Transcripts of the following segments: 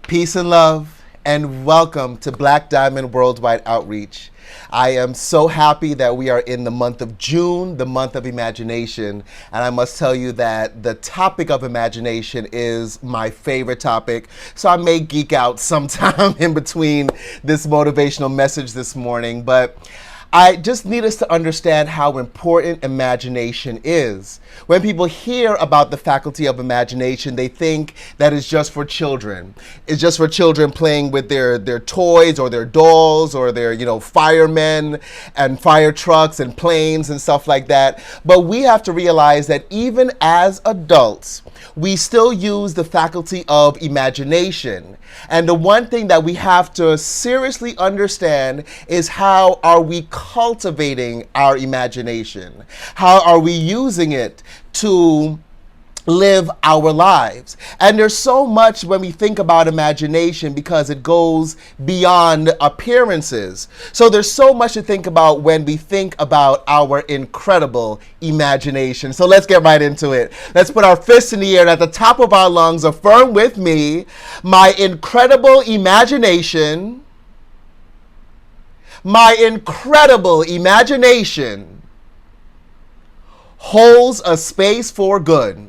Peace and love, and welcome to Black Diamond Worldwide Outreach. I am so happy that we are in the month of June, the month of imagination, and I must tell you that the topic of imagination is my favorite topic, so I may geek out sometime in between this motivational message this morning, but I just need us to understand how important imagination is. When people hear about the faculty of imagination, they think that it's just for children. It's just for children playing with their toys or their dolls or their, firemen and fire trucks and planes and stuff like that. But we have to realize that even as adults, we still use the faculty of imagination. And the one thing that we have to seriously understand is how are we cultivating our imagination? How are we using it to live our lives? And there's so much when we think about imagination because it goes beyond appearances. So there's so much to think about when we think about our incredible imagination. So let's get right into it. Let's put our fists in the air and at the top of our lungs, affirm with me, my incredible imagination holds a space for good.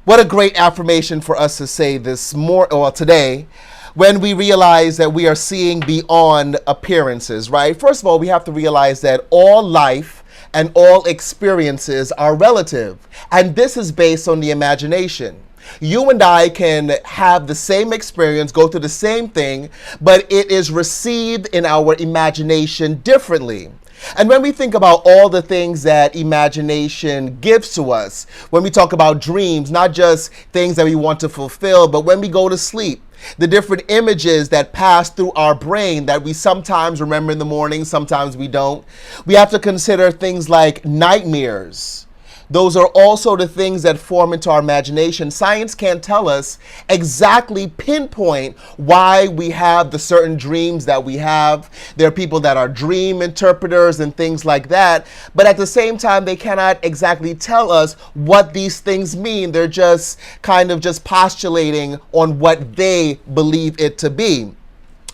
What a great affirmation for us to say today, when we realize that we are seeing beyond appearances, right? First of all, we have to realize that all life and all experiences are relative, and this is based on the imagination. You and I can have the same experience, go through the same thing, but it is received in our imagination differently. And when we think about all the things that imagination gives to us, when we talk about dreams, not just things that we want to fulfill, but when we go to sleep, the different images that pass through our brain that we sometimes remember in the morning, sometimes we don't. We have to consider things like nightmares. Those are also the things that form into our imagination. Science can't tell us exactly pinpoint why we have the certain dreams that we have. There are people that are dream interpreters and things like that. But at the same time, they cannot exactly tell us what these things mean. They're just kind of just postulating on what they believe it to be.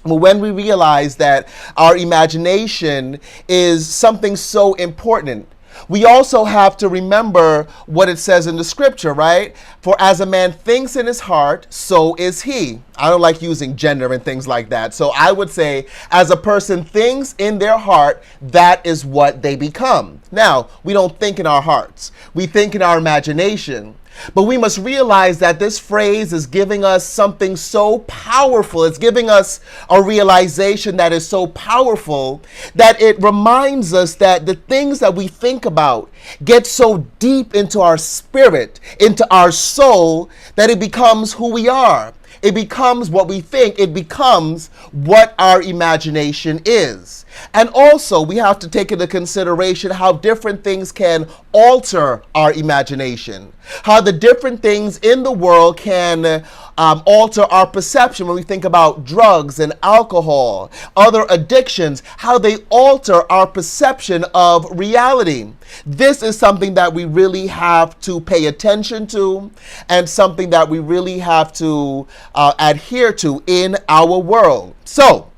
But when we realize that our imagination is something so important, we also have to remember what it says in the scripture, right? For as a man thinks in his heart, so is he. I don't like using gender and things like that. So I would say, as a person thinks in their heart, that is what they become. Now, we don't think in our hearts. We think in our imagination. But we must realize that this phrase is giving us something so powerful. It's giving us a realization that is so powerful that it reminds us that the things that we think about get so deep into our spirit, into our soul, that it becomes who we are. It becomes what we think. It becomes what our imagination is. And also, we have to take into consideration how different things can alter our imagination. How the different things in the world can alter our perception when we think about drugs and alcohol, other addictions, how they alter our perception of reality. This is something that we really have to pay attention to and something that we really have to adhere to in our world. So,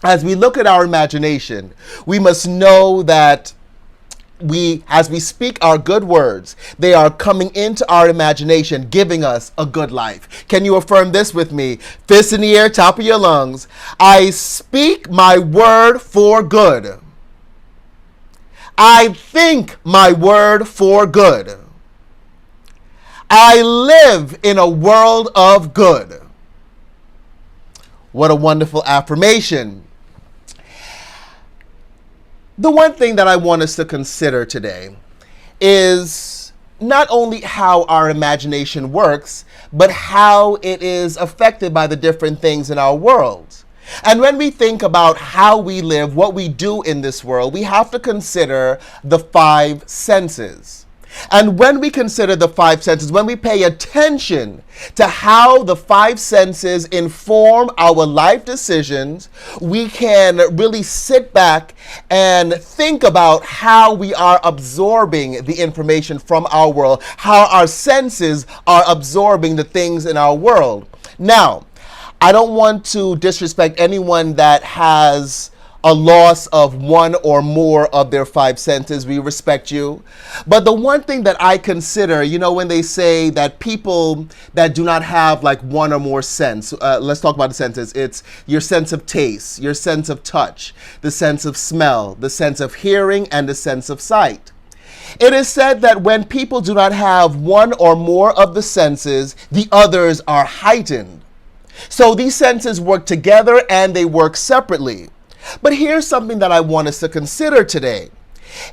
as we look at our imagination, we must know that as we speak our good words, they are coming into our imagination, giving us a good life. Can you affirm this with me? Fist in the air, top of your lungs. I speak my word for good. I think my word for good. I live in a world of good. What a wonderful affirmation. The one thing that I want us to consider today is not only how our imagination works, but how it is affected by the different things in our world. And when we think about how we live, what we do in this world, we have to consider the five senses. And when we consider the five senses, when we pay attention to how the five senses inform our life decisions, we can really sit back and think about how we are absorbing the information from our world, how our senses are absorbing the things in our world. Now, I don't want to disrespect anyone that has a loss of one or more of their five senses. We respect you. But the one thing that I consider, when they say that people that do not have like one or more sense, let's talk about the senses. It's your sense of taste, your sense of touch, the sense of smell, the sense of hearing, and the sense of sight. It is said that when people do not have one or more of the senses, the others are heightened. So these senses work together and they work separately. But here's something that I want us to consider today.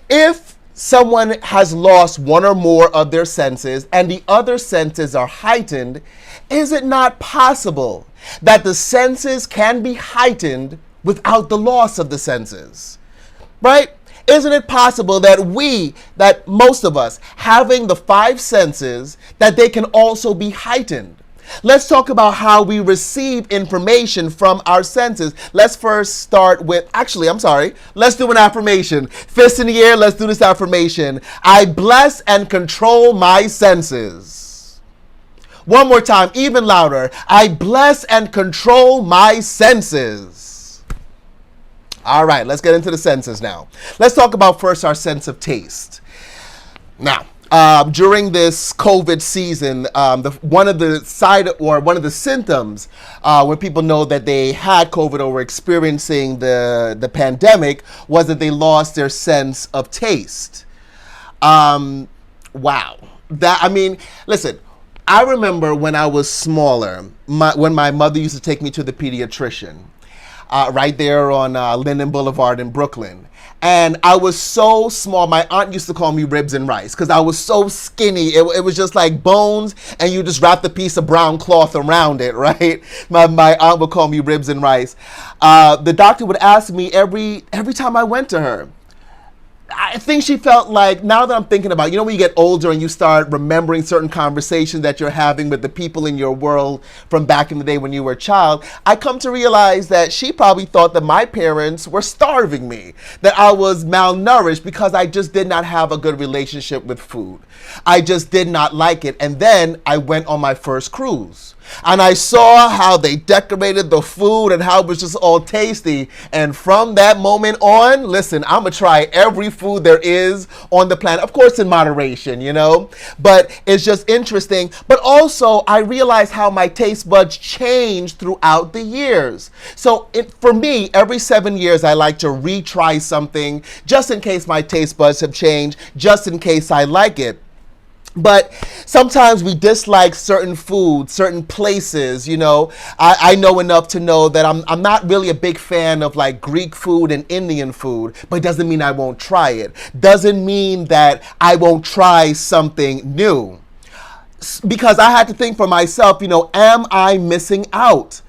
If someone has lost one or more of their senses and the other senses are heightened, is it not possible that the senses can be heightened without the loss of the senses? Right? Isn't it possible that most of us, having the five senses, that they can also be heightened? Let's talk about how we receive information from our senses. Let's first start with, let's do an affirmation. Fist in the air, let's do this affirmation. I bless and control my senses. One more time, even louder. I bless and control my senses. All right, let's get into the senses now. Let's talk about first our sense of taste. Now, during this COVID season, one of the symptoms when people know that they had COVID or were experiencing the pandemic was that they lost their sense of taste. Wow. Listen, I remember when I was smaller, when my mother used to take me to the pediatrician, right there on Linden Boulevard in Brooklyn. And I was so small, my aunt used to call me ribs and rice because I was so skinny. It was just like bones and you just wrapped a piece of brown cloth around it, right? My aunt would call me ribs and rice. The doctor would ask me every time I went to her. I think she felt like, now that I'm thinking about, when you get older and you start remembering certain conversations that you're having with the people in your world from back in the day when you were a child, I come to realize that she probably thought that my parents were starving me, that I was malnourished because I just did not have a good relationship with food. I just did not like it. And then I went on my first cruise. And I saw how they decorated the food and how it was just all tasty. And from that moment on, listen, I'm going to try every food there is on the planet. Of course, in moderation, But it's just interesting. But also, I realized how my taste buds changed throughout the years. So for me, every 7 years, I like to retry something just in case my taste buds have changed, just in case I like it. But sometimes we dislike certain foods, certain places, I know enough to know that I'm not really a big fan of like Greek food and Indian food, but it doesn't mean I won't try it. Doesn't mean that I won't try something new. Because I had to think for myself, am I missing out?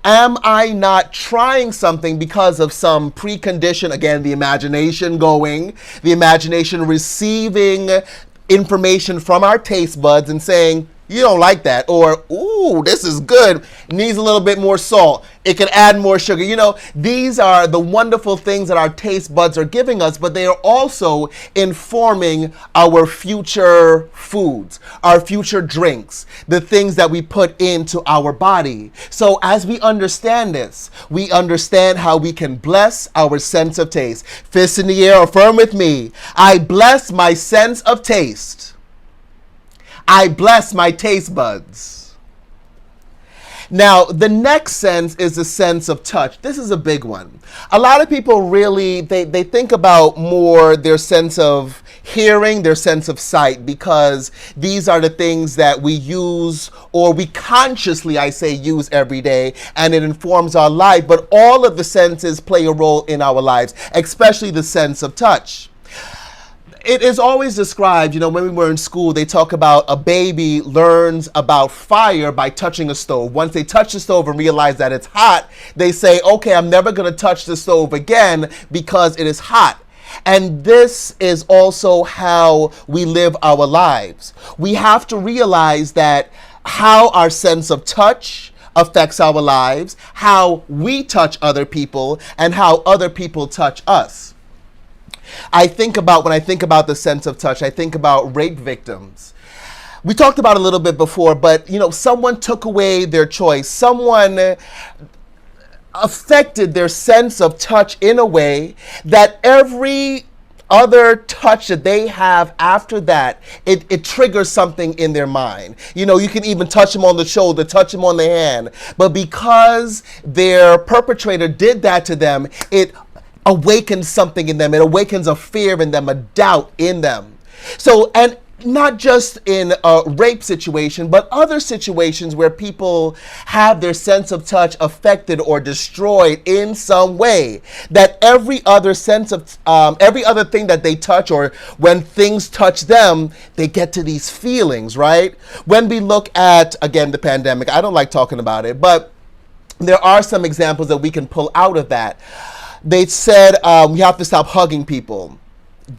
Am I not trying something because of some precondition? Again, the imagination receiving information from our taste buds and saying, you don't like that, or, ooh, this is good, needs a little bit more salt, it can add more sugar. These are the wonderful things that our taste buds are giving us, but they are also informing our future foods, our future drinks, the things that we put into our body. So as we understand this, we understand how we can bless our sense of taste. Fist in the air, affirm with me. I bless my sense of taste. I bless my taste buds. Now, the next sense is the sense of touch. This is a big one. A lot of people really, they think about more their sense of hearing, their sense of sight, because these are the things that we use, or we consciously, use every day, and it informs our life. But all of the senses play a role in our lives, especially the sense of touch. It is always described, when we were in school, they talk about a baby learns about fire by touching a stove. Once they touch the stove and realize that it's hot, they say, okay, I'm never going to touch the stove again because it is hot. And this is also how we live our lives. We have to realize that how our sense of touch affects our lives, how we touch other people, and how other people touch us. When I think about the sense of touch, I think about rape victims. We talked about it a little bit before, but someone took away their choice. Someone affected their sense of touch in a way that every other touch that they have after that, it triggers something in their mind. You can even touch them on the shoulder, touch them on the hand. But because their perpetrator did that to them, it awakens something in them. It awakens a fear in them, a doubt in them. So, and not just in a rape situation, but other situations where people have their sense of touch affected or destroyed in some way, that every other thing that they touch, or when things touch them, they get to these feelings, right? When we look at, again, the pandemic, I don't like talking about it, but there are some examples that we can pull out of that. They said we have to stop hugging people.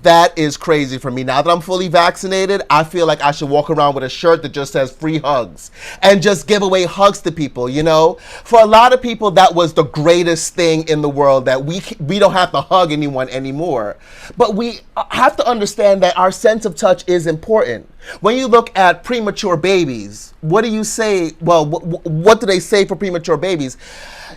That is crazy for me. Now that I'm fully vaccinated, I feel like I should walk around with a shirt that just says free hugs and just give away hugs to people, For a lot of people, that was the greatest thing in the world, that we don't have to hug anyone anymore. But we have to understand that our sense of touch is important. When you look at premature babies, what do you say? Well, what do they say for premature babies?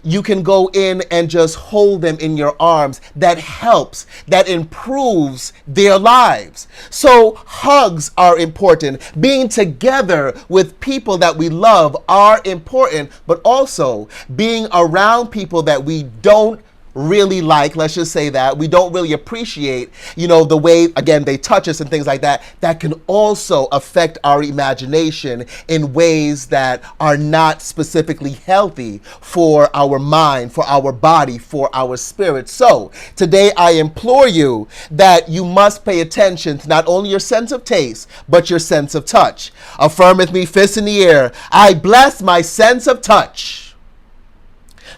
You can go in and just hold them in your arms. That helps, that improves their lives. So hugs are important. Being together with people that we love are important, but also being around people that we don't really like, let's just say that, we don't really appreciate, the way, again, they touch us and things like that, that can also affect our imagination in ways that are not specifically healthy for our mind, for our body, for our spirit. So today I implore you that you must pay attention to not only your sense of taste, but your sense of touch. Affirm with me, fists in the air. I bless my sense of touch.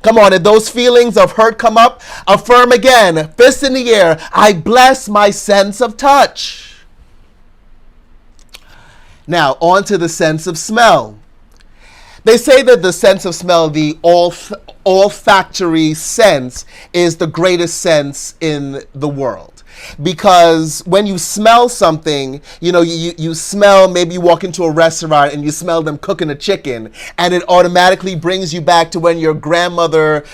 Come on, if those feelings of hurt come up, affirm again, fist in the air. I bless my sense of touch. Now, on to the sense of smell. They say that the sense of smell, the olfactory sense, is the greatest sense in the world. Because when you smell something, you smell, maybe you walk into a restaurant and you smell them cooking a chicken, and it automatically brings you back to when your grandmother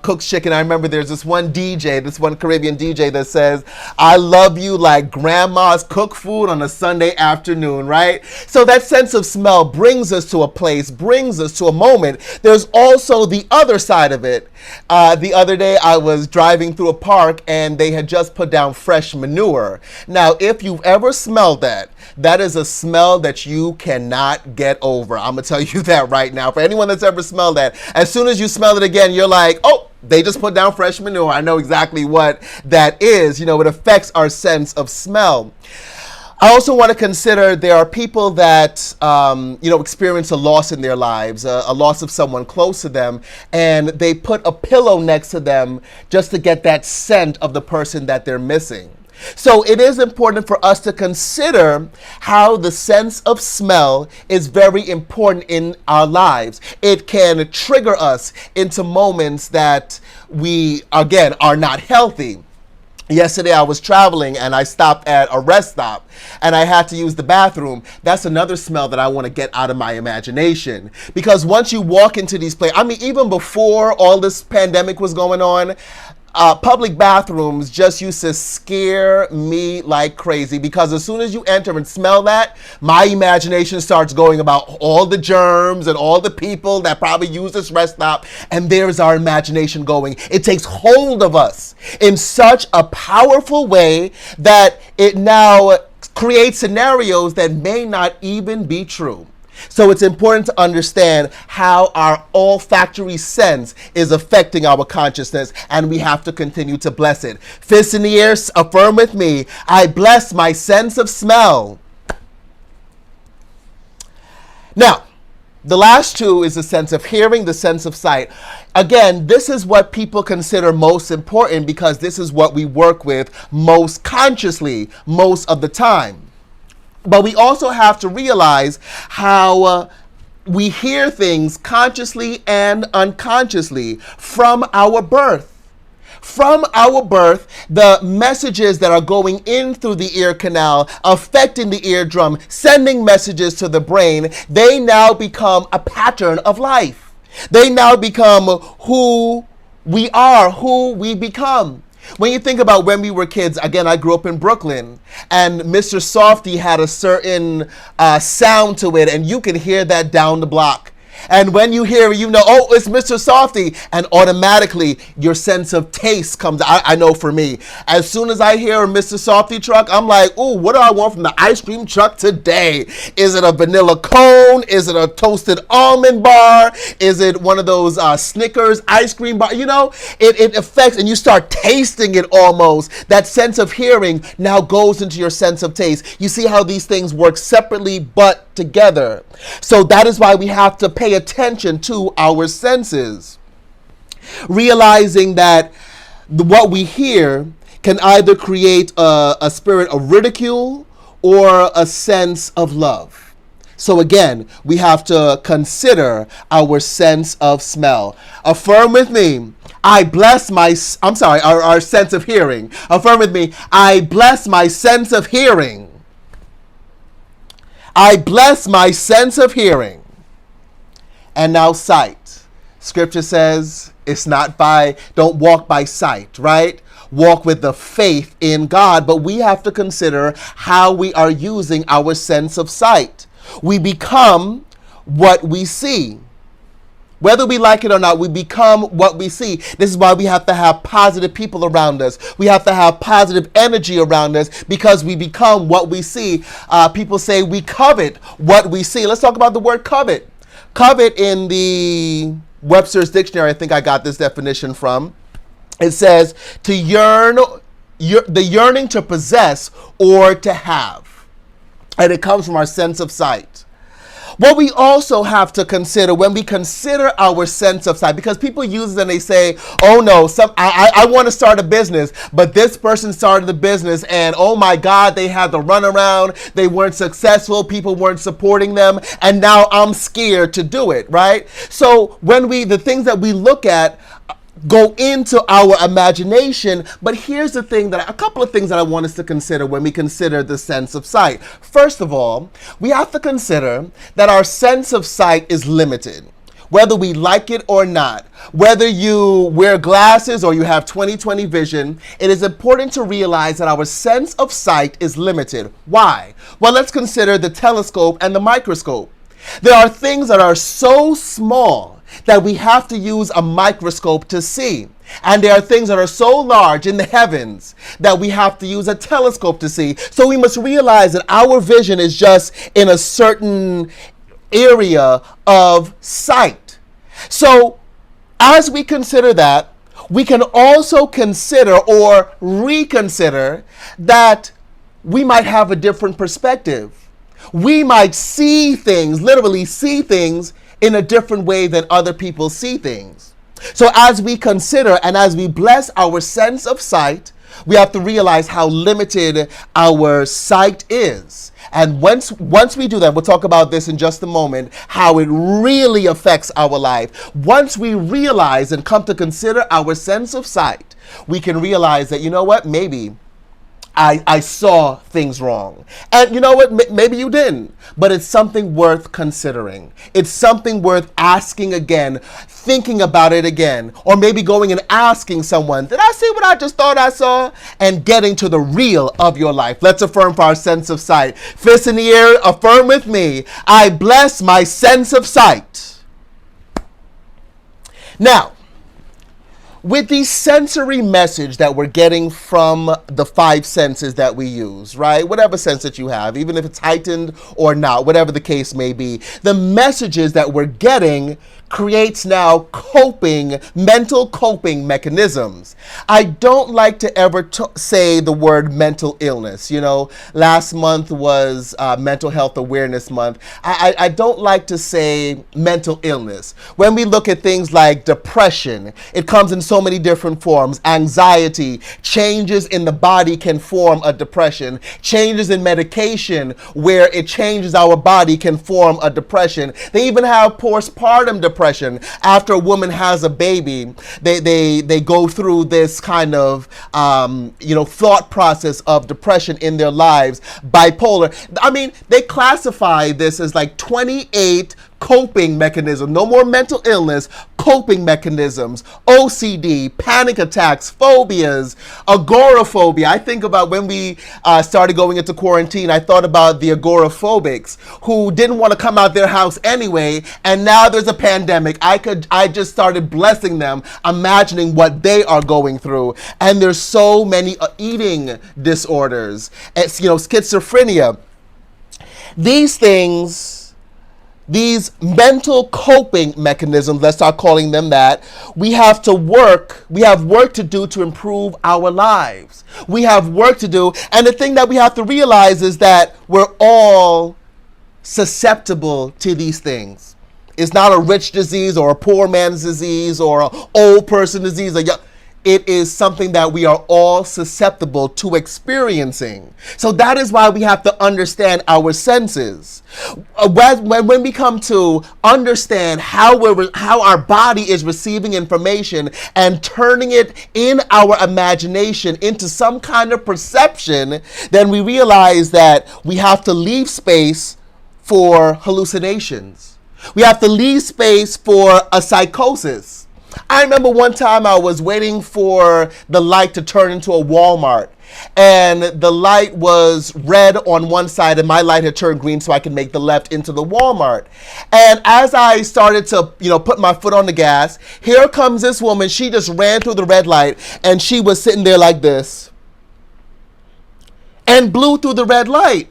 cooks chicken. I remember there's this one Caribbean DJ that says, I love you like grandma's cooked food on a Sunday afternoon, right? So that sense of smell brings us to a place, brings us to a moment. There's also the other side of it. The other day I was driving through a park and they had just put down fresh manure. Now, if you've ever smelled that, that is a smell that you cannot get over. I'm gonna tell you that right now. For anyone that's ever smelled that, as soon as you smell it again, you're like, oh, they just put down fresh manure. I know exactly what that is. It affects our sense of smell. I also want to consider there are people that, experience a loss in their lives, a loss of someone close to them, and they put a pillow next to them just to get that scent of the person that they're missing. So it is important for us to consider how the sense of smell is very important in our lives. It can trigger us into moments that we, again, are not healthy. Yesterday I was traveling and I stopped at a rest stop and I had to use the bathroom. That's another smell that I want to get out of my imagination. Because once you walk into these places, even before all this pandemic was going on, public bathrooms just used to scare me like crazy, because as soon as you enter and smell that, my imagination starts going about all the germs and all the people that probably use this rest stop, and there's our imagination going. It takes hold of us in such a powerful way that it now creates scenarios that may not even be true. So it's important to understand how our olfactory sense is affecting our consciousness, and we have to continue to bless it. Fists in the air, affirm with me, I bless my sense of smell. Now, The last two is the sense of hearing, the sense of sight. Again, this is what people consider most important because this is what we work with most consciously most of the time. But we also have to realize how we hear things consciously and unconsciously from our birth. From our birth, the messages that are going in through the ear canal, affecting the eardrum, sending messages to the brain, they now become a pattern of life. They now become who we are, who we become. When you think about when we were kids, again, I grew up in Brooklyn, and Mr. Softy had a certain sound to it, and you can hear that down the block. And when you hear, you know, oh, it's Mr. Softy, and automatically your sense of taste comes. I know for me, as soon as I hear a Mr. Softy truck, I'm like, ooh, what do I want from the ice cream truck today? Is it a vanilla cone? Is it a toasted almond bar? Is it one of those Snickers ice cream bar? You know, it affects, and you start tasting it almost. That sense of hearing now goes into your sense of taste. You see how these things work separately but together. So that is why we have to pay attention to our senses, realizing that what we hear can either create a spirit of ridicule or a sense of love. So again, we have to consider our sense of smell. Affirm with me. Our sense of hearing. Affirm with me. I bless my sense of hearing. I bless my sense of hearing. And now sight. Scripture says don't walk by sight, right? Walk with the faith in God. But we have to consider how we are using our sense of sight. We become what we see. Whether we like it or not, we become what we see. This is why we have to have positive people around us. We have to have positive energy around us because we become what we see. People say we covet what we see. Let's talk about the word covet. Covet in the Webster's Dictionary, I think I got this definition from. It says to yearn, the yearning to possess or to have. And it comes from our sense of sight. What we also have to consider when we consider our sense of sight, because people use it and they say, oh no, I want to start a business, but this person started the business and oh my God, they had the runaround, they weren't successful, people weren't supporting them, and now I'm scared to do it, right? So when the things that we look at go into our imagination, but here's the thing a couple of things that I want us to consider when we consider the sense of sight. First of all, we have to consider that our sense of sight is limited, whether we like it or not. Whether you wear glasses or you have 20/20 vision, it is important to realize that our sense of sight is limited. Why? Well, let's consider the telescope and the microscope. There are things that are so small that we have to use a microscope to see. And there are things that are so large in the heavens that we have to use a telescope to see. So we must realize that our vision is just in a certain area of sight. So as we consider that, we can also consider or reconsider that we might have a different perspective. We might see things, literally see things, in a different way than other people see things. So as we consider and as we bless our sense of sight, we have to realize how limited our sight is. And once we do that, we'll talk about this in just a moment, how it really affects our life. Once we realize and come to consider our sense of sight, we can realize that, you know what, maybe I saw things wrong. And you know what? Maybe you didn't. But it's something worth considering. It's something worth asking again, thinking about it again. Or maybe going and asking someone, did I see what I just thought I saw? And getting to the real of your life. Let's affirm for our sense of sight. Fist in the air, affirm with me. I bless my sense of sight. Now, with the sensory message that we're getting from the five senses that we use, right? Whatever sense that you have, even if it's heightened or not, whatever the case may be, the messages that we're getting creates now mental coping mechanisms. I don't like to ever say the word mental illness. You know, last month was Mental Health Awareness Month. I don't like to say mental illness. When we look at things like depression, it comes in so many different forms. Anxiety, changes in the body can form a depression. Changes in medication where it changes our body can form a depression. They even have postpartum depression. After a woman has a baby, they go through this kind of thought process of depression in their lives. Bipolar. I mean, they classify this as like 28 coping mechanisms. No more mental illness, coping mechanisms. OCD, panic attacks, phobias, agoraphobia. I think about when we started going into quarantine, I thought about the agoraphobics who didn't want to come out their house anyway, and now there's a pandemic. I just started blessing them, imagining what they are going through. And there's so many eating disorders, schizophrenia. These mental coping mechanisms, let's start calling them that, we have work to do to improve our lives. We have work to do, and the thing that we have to realize is that we're all susceptible to these things. It's not a rich disease or a poor man's disease or an old person disease. It is something that we are all susceptible to experiencing. So that is why we have to understand our senses. When we come to understand how our body is receiving information and turning it in our imagination into some kind of perception, then we realize that we have to leave space for hallucinations. We have to leave space for a psychosis. I remember one time I was waiting for the light to turn into a Walmart, and the light was red on one side and my light had turned green so I could make the left into the Walmart. And as I started to, put my foot on the gas, here comes this woman. She just ran through the red light and she was sitting there like this and blew through the red light.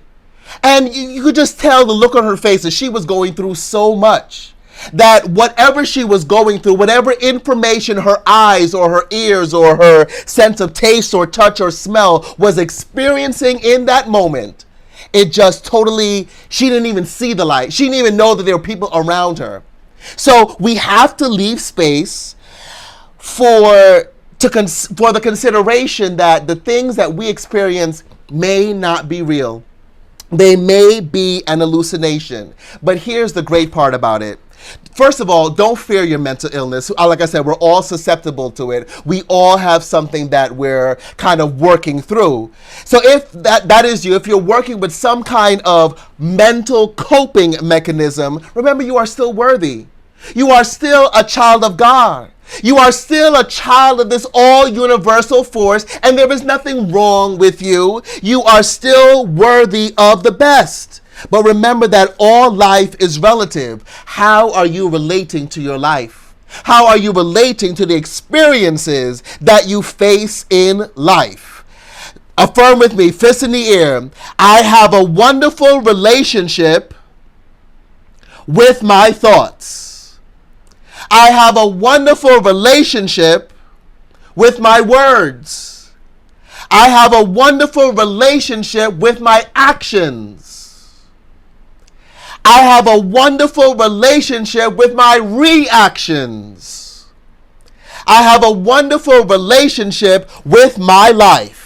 And you could just tell the look on her face that she was going through so much. That whatever she was going through, whatever information her eyes or her ears or her sense of taste or touch or smell was experiencing in that moment, it just totally, she didn't even see the light. She didn't even know that there were people around her. So we have to leave space for the consideration that the things that we experience may not be real. They may be an hallucination. But here's the great part about it. First of all, don't fear your mental illness. Like I said, we're all susceptible to it. We all have something that we're kind of working through. So if that is you, if you're working with some kind of mental coping mechanism, remember you are still worthy. You are still a child of God. You are still a child of this all-universal force, and there is nothing wrong with you. You are still worthy of the best. But remember that all life is relative. How are you relating to your life? How are you relating to the experiences that you face in life? Affirm with me, fist in the air. I have a wonderful relationship with my thoughts. I have a wonderful relationship with my words. I have a wonderful relationship with my actions. I have a wonderful relationship with my reactions. I have a wonderful relationship with my life.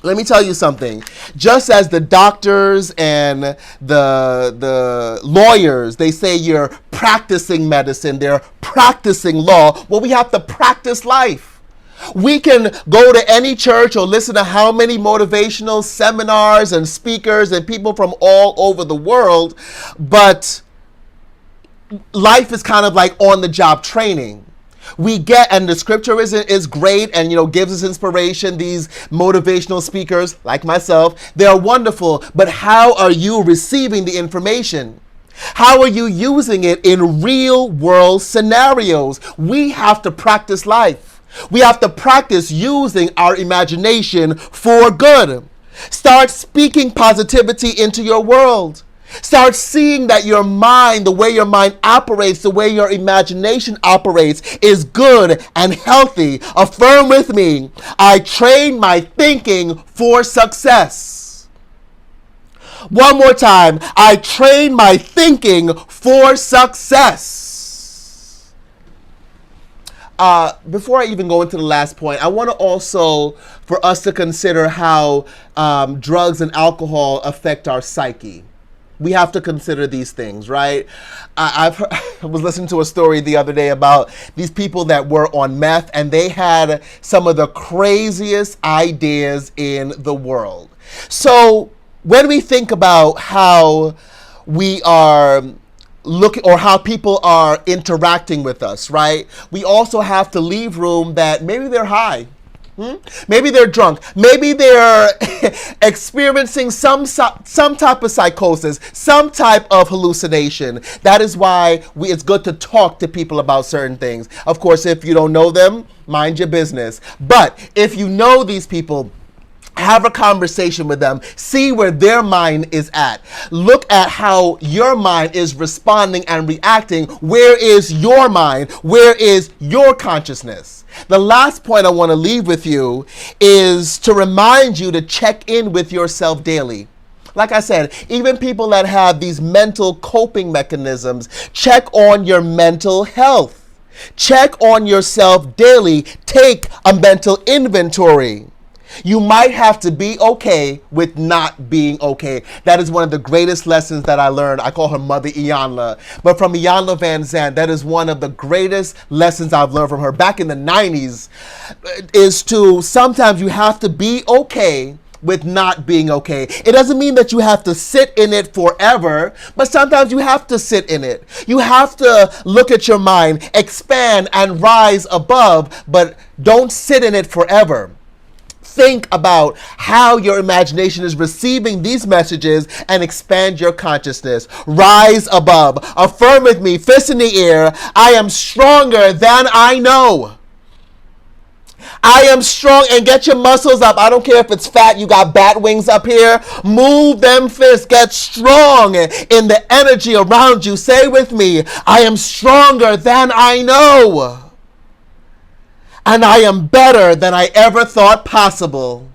Let me tell you something. Just as the doctors and the lawyers, they say you're practicing medicine, they're practicing law. Well, we have to practice life. We can go to any church or listen to how many motivational seminars and speakers and people from all over the world, but life is kind of like on-the-job training. We get, and the scripture is great and gives us inspiration. These motivational speakers, like myself, they are wonderful, but how are you receiving the information? How are you using it in real world scenarios? We have to practice life. We have to practice using our imagination for good. Start speaking positivity into your world. Start seeing that your mind, the way your mind operates, the way your imagination operates is good and healthy. Affirm with me, I train my thinking for success. One more time, I train my thinking for success. Before I even go into the last point, I want to also, for us to consider how drugs and alcohol affect our psyche. We have to consider these things, right? I was listening to a story the other day about these people that were on meth, and they had some of the craziest ideas in the world. So when we think about how we are looking, or how people are interacting with us, right? We also have to leave room that maybe they're high. Maybe they're drunk. Maybe they're experiencing some type of psychosis, some type of hallucination. That is why it's good to talk to people about certain things. Of course, if you don't know them, mind your business. But if you know these people, have a conversation with them. See where their mind is at. Look at how your mind is responding and reacting. Where is your mind? Where is your consciousness? The last point I want to leave with you is to remind you to check in with yourself daily. Like I said, even people that have these mental coping mechanisms, check on your mental health. Check on yourself daily. Take a mental inventory. You might have to be okay with not being okay. That is one of the greatest lessons that I learned. I call her Mother Iyanla. But from Iyanla Vanzant, that is one of the greatest lessons I've learned from her back in the 90s, is to sometimes you have to be okay with not being okay. It doesn't mean that you have to sit in it forever, but sometimes you have to sit in it. You have to look at your mind, expand and rise above, but don't sit in it forever. Think about how your imagination is receiving these messages and expand your consciousness. Rise above. Affirm with me, fist in the air. I am stronger than I know. I am strong, and get your muscles up. I don't care if it's fat, you got bat wings up here. Move them fists. Get strong in the energy around you. Say with me, I am stronger than I know. And I am better than I ever thought possible.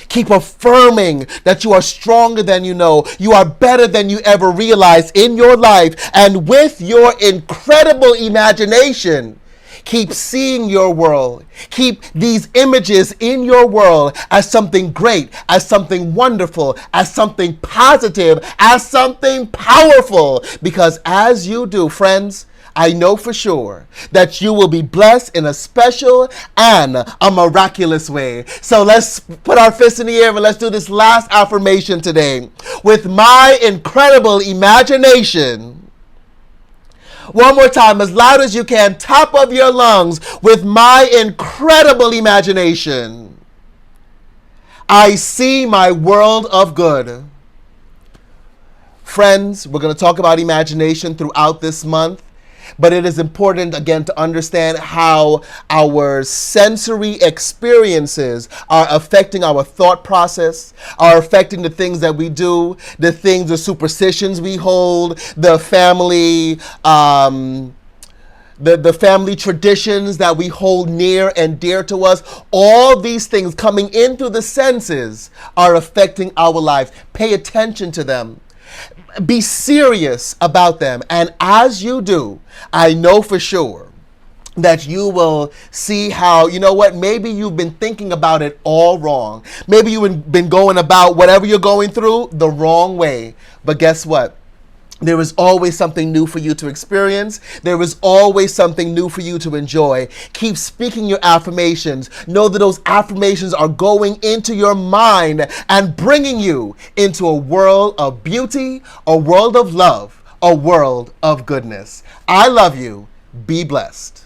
Keep affirming that you are stronger than you know. You are better than you ever realized in your life. And with your incredible imagination, keep seeing your world. Keep these images in your world as something great, as something wonderful, as something positive, as something powerful. Because as you do, friends, I know for sure that you will be blessed in a special and a miraculous way. So let's put our fists in the air and let's do this last affirmation today. With my incredible imagination. One more time, as loud as you can, top of your lungs. With my incredible imagination, I see my world of good. Friends, we're going to talk about imagination throughout this month. But it is important, again, to understand how our sensory experiences are affecting our thought process, are affecting the things that we do, the superstitions we hold, the family traditions that we hold near and dear to us. All these things coming in through the senses are affecting our lives. Pay attention to them. Be serious about them. And as you do, I know for sure that you will see how, you know what, maybe you've been thinking about it all wrong. Maybe you've been going about whatever you're going through the wrong way. But guess what? There is always something new for you to experience. There is always something new for you to enjoy. Keep speaking your affirmations. Know that those affirmations are going into your mind and bringing you into a world of beauty, a world of love, a world of goodness. I love you. Be blessed.